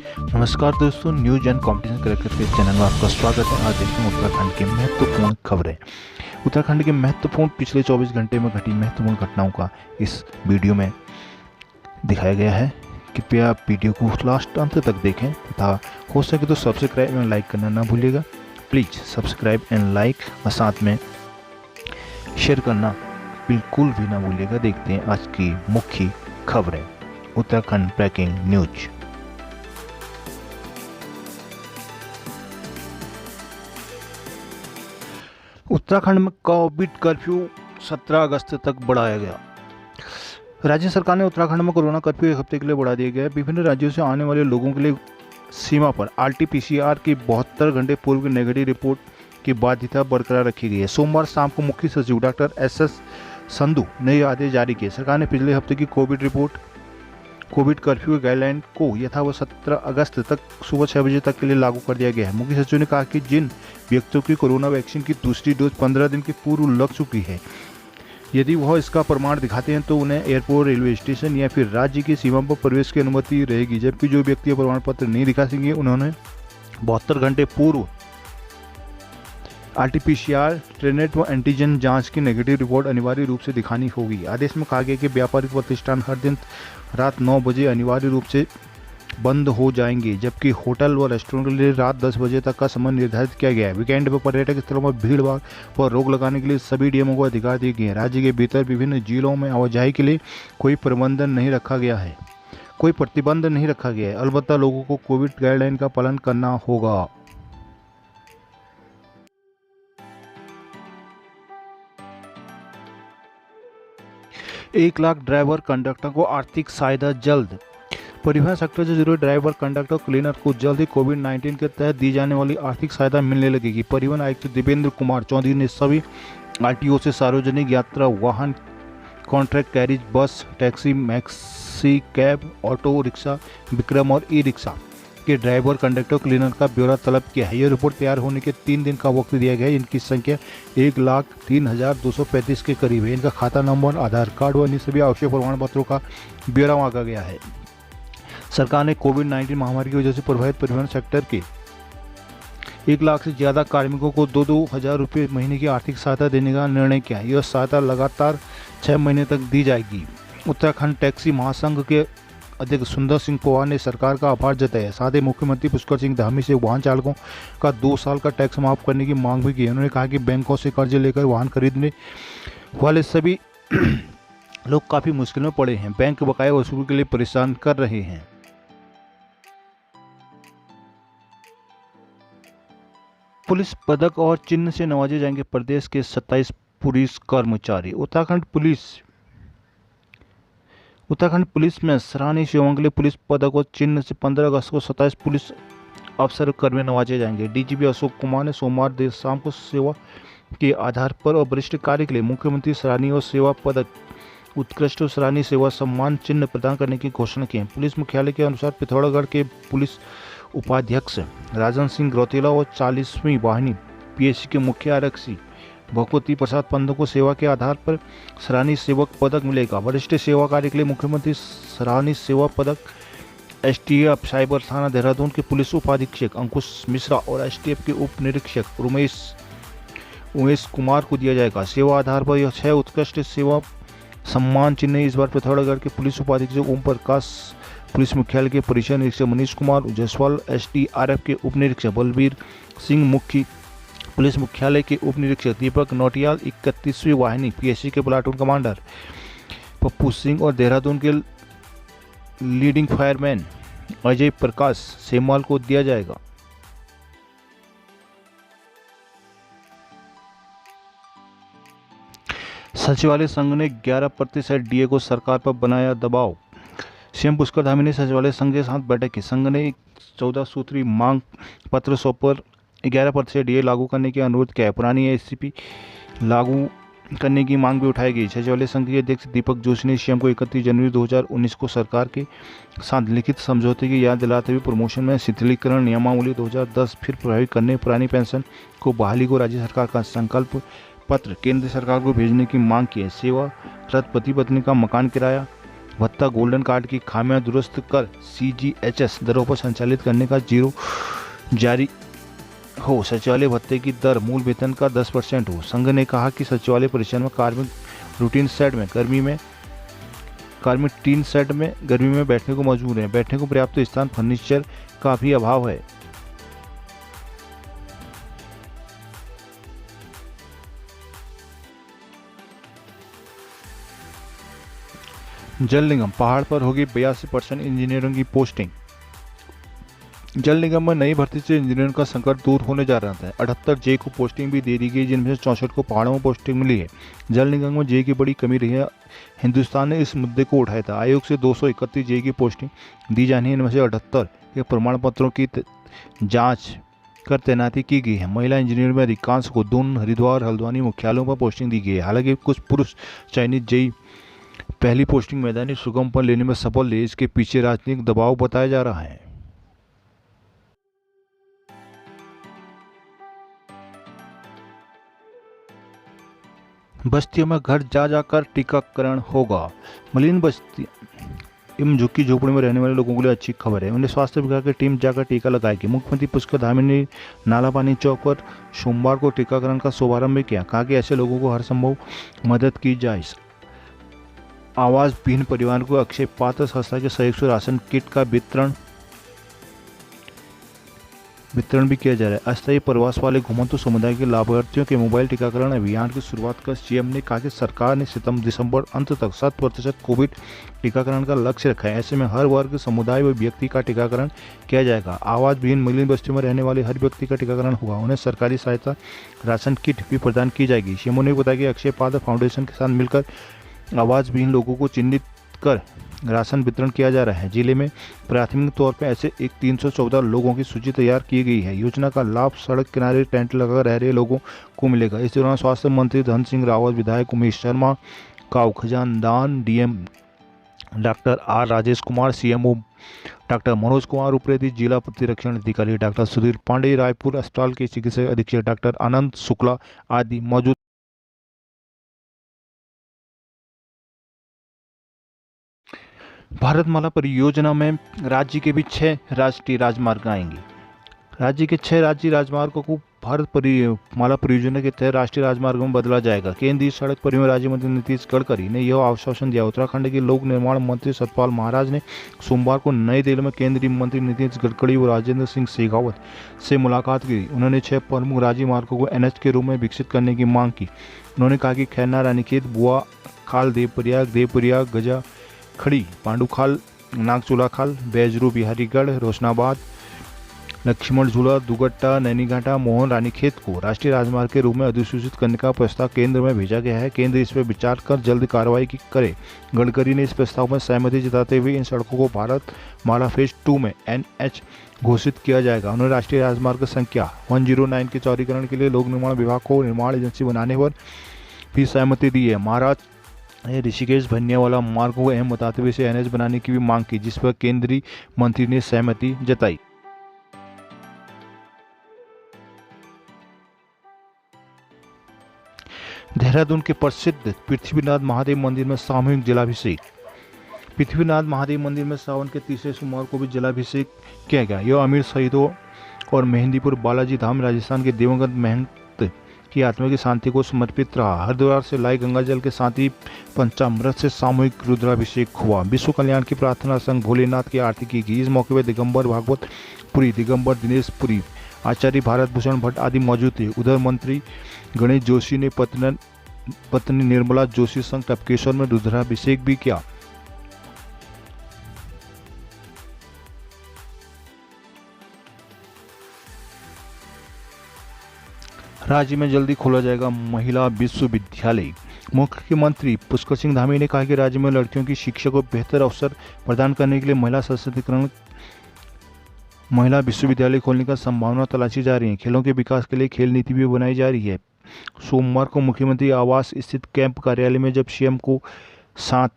नमस्कार दोस्तों, news and competition character के चैनल में आपका स्वागत है। आज देखते हैं उत्तराखंड की महत्वपूर्ण खबरें। उत्तराखंड के महत्वपूर्ण पिछले 24 घंटे में घटी महत्वपूर्ण घटनाओं का इस वीडियो में दिखाया गया है। कृपया आप वीडियो को लास्ट अंत तक देखें तथा हो सके तो सब्सक्राइब एंड लाइक करना ना भूलिएगा। प्लीज़ सब्सक्राइब एंड लाइक और साथ में शेयर करना बिल्कुल भी ना भूलिएगा। देखते हैं आज की मुख्य खबरें। Uttarakhand breaking news. उत्तराखंड में कोविड कर्फ्यू 17 अगस्त तक बढ़ाया गया। राज्य सरकार ने उत्तराखंड में कोरोना कर्फ्यू एक हफ्ते के लिए बढ़ा दिया गया है। विभिन्न राज्यों से आने वाले लोगों के लिए सीमा पर RT-PCR की 72 घंटे पूर्व की नेगेटिव रिपोर्ट की बाध्यता बरकरार रखी गई है। सोमवार शाम को मुख्य सचिव डॉक्टर SS संधू ने यह आदेश जारी किए। सरकार ने पिछले हफ्ते की कोविड कर्फ्यू के गाइडलाइन को यथावत 17 अगस्त तक सुबह 6 बजे तक के लिए लागू कर दिया गया है। मुख्य सचिव ने कहा कि जिन व्यक्तियों की कोरोना वैक्सीन की दूसरी डोज 15 दिन के पूर्व लग चुकी है, यदि वह इसका प्रमाण दिखाते हैं तो उन्हें एयरपोर्ट, रेलवे स्टेशन या फिर राज्य की सीमा पर प्रवेश की अनुमति रहेगी। जबकि जो व्यक्ति प्रमाण पत्र नहीं दिखा सकेंगे, उन्होंने 72 घंटे पूर्व RT-PCR, ट्रेनेट व एंटीजन जांच की नेगेटिव रिपोर्ट अनिवार्य रूप से दिखानी होगी। आदेश में कहा गया कि व्यापारिक प्रतिष्ठान हर दिन रात 9 बजे अनिवार्य रूप से बंद हो जाएंगे, जबकि होटल व रेस्टोरेंट के लिए रात 10 बजे तक का समय निर्धारित किया गया है। वीकेंड पर पर्यटक स्थलों पर भीड़ भाड़ पर रोक लगाने के लिए सभी डीएमओ को अधिकार दिए गए हैं। राज्य के भीतर विभिन्न जिलों में आवाजाही के लिए कोई प्रतिबंध नहीं रखा गया है। अलबत्ता लोगों को कोविड गाइडलाइन का पालन करना होगा। एक लाख ड्राइवर कंडक्टर को आर्थिक सहायता जल्द। परिवहन सेक्टर से जुड़े ड्राइवर, कंडक्टर, क्लीनर को जल्द ही कोविड-19 के तहत दी जाने वाली आर्थिक सहायता मिलने लगेगी। परिवहन आयुक्त दिवेंद्र कुमार चौधरी ने सभी RTO से सार्वजनिक यात्रा वाहन, कॉन्ट्रैक्ट कैरिज, बस, taxi, maxi cab, auto rickshaw, Vikram और ई-रिक्शा के ड्राइवर, कंडक्टर, क्लीनर का ब्यौरा तलब किया है। यह रिपोर्ट तैयार होने के 3 दिन का वक्त दिया गया है। इनकी संख्या 1,03,235 के करीब है। इनका खाता नंबर, आधार कार्ड व अन्य सभी आवश्यक प्रमाण पत्रों का ब्यौरा मांगा गया है। सरकार ने कोविड-19 महामारी की वजह से प्रभावित परिवहन सेक्टर के 1 लाख से ज़्यादा कार्मिकों को 2-2 हज़ार रुपये महीने की आर्थिक सहायता देने का निर्णय किया है। यह सहायता लगातार 6 महीने तक दी जाएगी। उत्तराखंड टैक्सी महासंघ के अध्यक्ष सुंदर सिंह पवार ने सरकार का आभार जताया। साथ ही मुख्यमंत्री पुष्कर सिंह धामी से वाहन चालकों का 2 साल का टैक्स माफ करने की मांग भी की। उन्होंने कहा कि बैंकों से कर्ज लेकर वाहन खरीदने वाले सभी लोग काफ़ी मुश्किल में पड़े हैं। बैंक बकाया वसूली के लिए परेशान कर रहे हैं। पुलिस पदक और चिन्ह से नवाजे जाएंगे प्रदेश के 27 पुलिस कर्मचारी। उत्तराखंड पुलिस में सराहनीय सेवाओं के लिए पुलिस पदक और चिन्ह से 15 अगस्त को 27 पुलिस अफसर कर्मी नवाजे जाएंगे। DGP अशोक कुमार ने सोमवार देर शाम को सेवा के आधार पर और वरिष्ठ कार्य के लिए मुख्यमंत्री सराहनीय और सेवा पदक, उत्कृष्ट और सराहनीय सेवा सम्मान चिन्ह प्रदान करने की घोषणा की है। पुलिस मुख्यालय के अनुसार पिथौरागढ़ के पुलिस उपाध्यक्ष राजन सिंह गौतेला और 40वीं वाहिनी PSC के मुख्य आरक्षी भगवती प्रसाद पंतों को सेवा के आधार पर सराहनीय सेवक पदक मिलेगा। वरिष्ठ सेवा कार्य के लिए मुख्यमंत्री सराहनीय सेवा पदक STF साइबर थाना देहरादून के पुलिस उपाधीक्षक अंकुश मिश्रा और STF के उप निरीक्षक उमेश कुमार को दिया जाएगा। सेवा आधार पर यह 6 उत्कृष्ट सेवा सम्मान चिन्ह इस बार पिथौरागढ़ के पुलिस उपाधीक्षक ओम प्रकाश, पुलिस मुख्यालय के परिसर निरीक्षक मनीष कुमार जायसवाल, SDRF के उप निरीक्षक बलबीर सिंह, मुख्य पुलिस मुख्यालय के उप निरीक्षक दीपक नौटियाल, 31वीं वाहिनी PSC के प्लाटून कमांडर पप्पू सिंह और देहरादून के लीडिंग फायरमैन अजय प्रकाश सेमवाल को दिया जाएगा। सचिवालय संघ ने 11% DA को सरकार पर बनाया दबाव। CM पुष्कर धामी ने सचिवालय संघ के साथ बैठक की। संघ ने 14 सूत्री मांग पत्र सौंपकर 11% DA लागू करने की अनुरोध किया है। पुरानी ACP लागू करने की मांग भी उठाई गई। सचिवालय संघ के अध्यक्ष दीपक जोशी ने CM को 31 जनवरी 2019 को सरकार के साथ लिखित समझौते की याद दिलाते हुए प्रमोशन में शिथिलीकरण नियमावली 2010 फिर प्रभावित करने, पुरानी पेंशन को बहाली को राज्य सरकार का संकल्प पत्र केंद्र सरकार को भेजने की मांग की है। सेवारत पति पत्नी का मकान किराया भत्ता गोल्डन कार्ड की खामियां दुरुस्त कर सीजीएचएस दरों पर संचालित करने का जीरो जारी हो। सचिवालय भत्ते की दर मूल वेतन का 10% हो। संघ ने कहा कि सचिवालय परिसर में कार्मिक टीन सेट में गर्मी में बैठने को मजबूर हैं। बैठने को पर्याप्त स्थान, फर्नीचर का भी अभाव है। जल निगम, पहाड़ पर होगी 82% इंजीनियरों की पोस्टिंग। जल निगम में नई भर्ती से इंजीनियरों का संकट दूर होने जा रहा था। 78 जे को पोस्टिंग भी दे दी गई, जिनमें से 64 को पहाड़ों में पोस्टिंग मिली है। जल निगम में जे की बड़ी कमी रही है। हिंदुस्तान ने इस मुद्दे को उठाया था। आयोग से 231 जे की पोस्टिंग दी जानी है। इनमें से 78 के प्रमाण पत्रों की जाँच कर तैनाती की गई है। महिला इंजीनियर में अधिकांश को दून, हरिद्वार, हल्द्वानी मुख्यालयों पर पोस्टिंग दी गई है। हालांकि कुछ पुरुष चयनित जेई पहली पोस्टिंग मैदानी सुगम पर लेने में सफल है। इसके पीछे राजनीतिक दबाव बताया जा रहा है। बस्तियों में घर जा जाकर टीकाकरण होगा। मलिन बस्ती एवं झुग्गी झोपड़ी में रहने वाले लोगों के लिए अच्छी खबर है। उन्हें स्वास्थ्य विभाग की टीम जाकर टीका लगाएगी। मुख्यमंत्री पुष्कर धामी ने नालापानी चौक पर सोमवार को टीकाकरण का शुभारंभ भी किया। कहा कि ऐसे लोगों को हर संभव मदद की जाए। आवास विहीन परिवार को अक्षय पात्र संस्था के सहयोग से राशन किट का वितरण भी किया जा रहा है। अस्थायी प्रवास वाले घुमंतु समुदाय के लाभार्थियों के मोबाइल टीकाकरण अभियान की शुरुआत कर सीएम ने कहा कि सरकार ने दिसंबर अंत तक 100% कोविड टीकाकरण का लक्ष्य रखा है। ऐसे में हर वर्ग, समुदाय व व्यक्ति का टीकाकरण किया जाएगा। आवास विहीन मलिन बस्तियों में रहने वाले हर व्यक्ति का टीकाकरण होगा। उन्हें सरकारी सहायता राशन किट भी प्रदान की जाएगी। सीएम ने बताया कि अक्षय पात्र फाउंडेशन के साथ मिलकर आवास विहीन लोगों को चिन्हित कर राशन वितरण किया जा रहा है। जिले में प्राथमिक तौर पर ऐसे 314 लोगों की सूची तैयार की गई है। योजना का लाभ सड़क किनारे टेंट लगाकर रह रहे लोगों को मिलेगा। इस दौरान स्वास्थ्य मंत्री धन सिंह रावत, विधायक उमेश शर्मा, काऊ खजानदान, DM doctor R Rajesh Kumar, CMO doctor Manoj Kumar Upreti, जिला प्रतिरक्षण अधिकारी डॉक्टर सुधीर पांडे, रायपुर अस्पताल के चिकित्सा अधीक्षक डॉक्टर आनंद शुक्ला आदि मौजूद। भारतमाला परियोजना में राज्य के भी 6 राष्ट्रीय राजमार्ग आएंगे। राज्य के 6 राज्य राजमार्गों को भारतमाला परियोजना के तहत राष्ट्रीय राजमार्गों में बदला जाएगा। केंद्रीय सड़क परिवहन राज्य मंत्री नीतीश गडकरी ने यह आश्वासन दिया। उत्तराखंड के लोक निर्माण मंत्री सतपाल महाराज ने सोमवार को नई दिल्ली में केंद्रीय मंत्री नीतीश गडकरी और राजेंद्र सिंह शेखावत से मुलाकात की। उन्होंने 6 प्रमुख राज्य मार्गों को एनएच के रूप में विकसित करने की मांग की। उन्होंने कहा कि खैरना, रानीखेत, बुआ खाल, देवप्रयाग, गजा खड़ी, पांडुखाल, नागचूला खाल, बैजरू, बिहारीगढ़, रोशनाबाद, लक्ष्मण झूला, दुगट्टा, नैनीघाटा, मोहन, रानीखेत को राष्ट्रीय राजमार्ग के रूप में अधिसूचित करने का प्रस्ताव केंद्र में भेजा गया है। केंद्र इस पर विचार कर जल्द कार्रवाई करे। गडकरी ने इस प्रस्ताव में सहमति जताते हुए इन सड़कों को भारत माला फेज 2 में एनएच घोषित किया जाएगा। उन्होंने राष्ट्रीय राजमार्ग संख्या 109 के चौड़ीकरण के लिए लोक निर्माण विभाग को निर्माण एजेंसी बनाने पर भी सहमति दी है। महाराज ऋषिकेश भन्यावाला मार्ग को अहम बताते हुए इसे एनएच बनाने की भी मांग की, जिस पर केंद्रीय मंत्री ने सहमति जताई। देहरादून के प्रसिद्ध पृथ्वीनाथ महादेव मंदिर में सामूहिक जलाभिषेक। पृथ्वीनाथ महादेव मंदिर में सावन के तीसरे सोमवार को भी जलाभिषेक किया गया। यह अमीर शहीदों और मेहंदीपुर बालाजी धाम राजस्थान के दिवंगत महंत की आत्मा की शांति को समर्पित रहा। हरिद्वार से लाई गंगा जल के साथ ही पंचामृत से सामूहिक रुद्राभिषेक हुआ। विश्व कल्याण की प्रार्थना संघ भोलेनाथ की आरती की गई। इस मौके पर दिगंबर भागवत पुरी, दिगंबर दिनेश पुरी, आचार्य भारत भूषण भट्ट आदि मौजूद थे। उधर मंत्री गणेश जोशी ने पत्नी निर्मला जोशी संग टपकेश्वर में रुद्राभिषेक भी किया। राज्य में जल्दी खोला जाएगा महिला विश्वविद्यालय। मुख्यमंत्री पुष्कर सिंह धामी ने कहा कि राज्य में लड़कियों की शिक्षा को बेहतर अवसर प्रदान करने के लिए महिला विश्वविद्यालय खोलने का संभावना तलाशी जा रही है। खेलों के विकास के लिए खेल नीति भी बनाई जा रही है। सोमवार को मुख्यमंत्री आवास स्थित कैंप कार्यालय में जब सीएम को साथ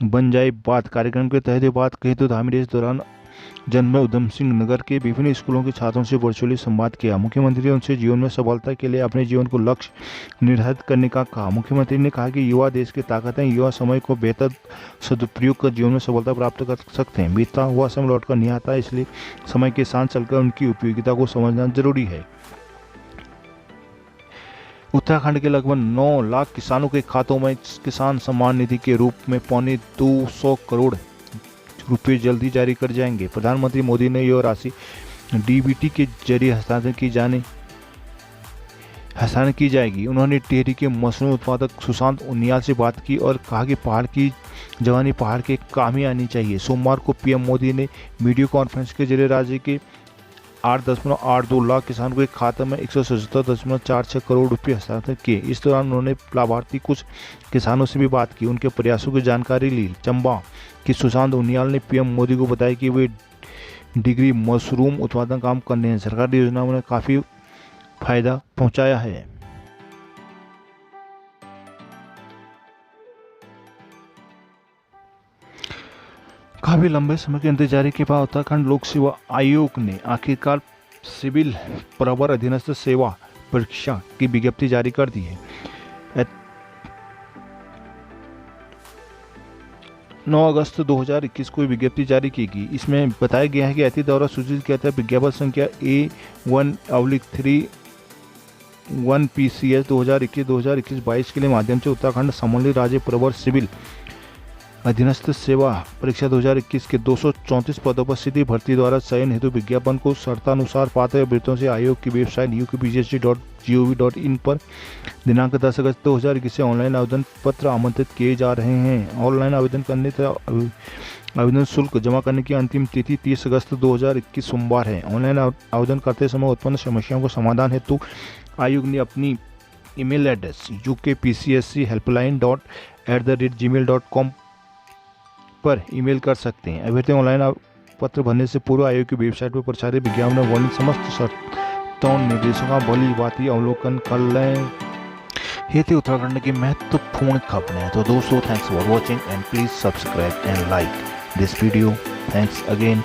बन जाए बात कार्यक्रम के तहत बात कही तो धामी ने इस दौरान जन्म उधम सिंह नगर के विभिन्न स्कूलों के छात्रों से वर्चुअली संवाद किया। मुख्यमंत्री ने उनसे जीवन में सफलता के लिए अपने जीवन को लक्ष्य निर्धारित करने का कहा। मुख्यमंत्री ने कहा कि युवा देश की ताकत है, युवा समय को बेहतर सदुपयोग कर जीवन में सफलता प्राप्त कर सकते हैं। बीता हुआ समय लौट कर नहीं आता, इसलिए समय के साथ चलकर उनकी उपयोगिता को समझना जरूरी है। उत्तराखंड के लगभग 9 लाख किसानों के खातों में किसान सम्मान निधि के रूप में 225 करोड़ रुपए जल्दी जारी कर जाएंगे। प्रधानमंत्री मोदी ने यह राशि डीबीटी के जरिए हस्तांतरण की जाएगी। उन्होंने टिहरी के मशरूम उत्पादक सुशांत उनियाल से बात की और कहा कि पहाड़ की जवानी पहाड़ के काम ही आनी चाहिए। सोमवार को पीएम मोदी ने वीडियो कॉन्फ्रेंस के जरिए राज्य के 8.82 लाख किसानों के खाते में 177.46 करोड़ रुपए हस्तांतरित किए। इस दौरान उन्होंने लाभार्थी कुछ किसानों से भी बात की, उनके प्रयासों की जानकारी ली। चंबा की सुशांत उनियाल ने पीएम मोदी को बताया कि वे डिग्री मशरूम उत्पादन काम करने हैं। सरकारी योजनाओं ने काफ़ी फायदा पहुंचाया है। काफी लंबे समय के इंतजार के बाद उत्तराखंड लोक सेवा आयोग ने आखिरकार सिविल प्रवर अधीनस्थ सेवा परीक्षा की विज्ञप्ति जारी कर दी है। 9 अगस्त 2021 को विज्ञप्ति जारी की गई। इसमें बताया गया है कि ऐती द्वारा सूचित किया था विज्ञापन संख्या A1/3 1 PCS 2021-2022 के लिए माध्यम से उत्तराखंड समन्वय राज्य प्रवर सिविल अधीनस्थ सेवा परीक्षा 2021 के 234 पदों पर सीधी भर्ती द्वारा चयन हेतु विज्ञापन को शर्तानुसार पात्र अभ्यर्थियों से आयोग की वेबसाइट upsc.gov.in पर दिनांक 10 अगस्त 2021 से ऑनलाइन आवेदन पत्र आमंत्रित किए जा रहे हैं। ऑनलाइन आवेदन करने तथा आवेदन शुल्क जमा करने की अंतिम तिथि 30 अगस्त 2021 सोमवार है। ऑनलाइन आवेदन करते समय उत्पन्न समस्याओं को समाधान हेतु आयोग ने अपनी ईमेल एड्रेस ukpcsc-helpline@gmail.com पर ईमेल कर सकते हैं। अभ्यर्थी ऑनलाइन पत्र भरने से पूर्व आयोग की वेबसाइट पर प्रचारित विज्ञापन में वर्णित समस्त शर्तों निर्देशों का भली भांति अवलोकन कर लें। ये थी उत्तराखंड की महत्वपूर्ण खबरें। तो दोस्तों, thanks for watching and please subscribe and like this video. Thanks again.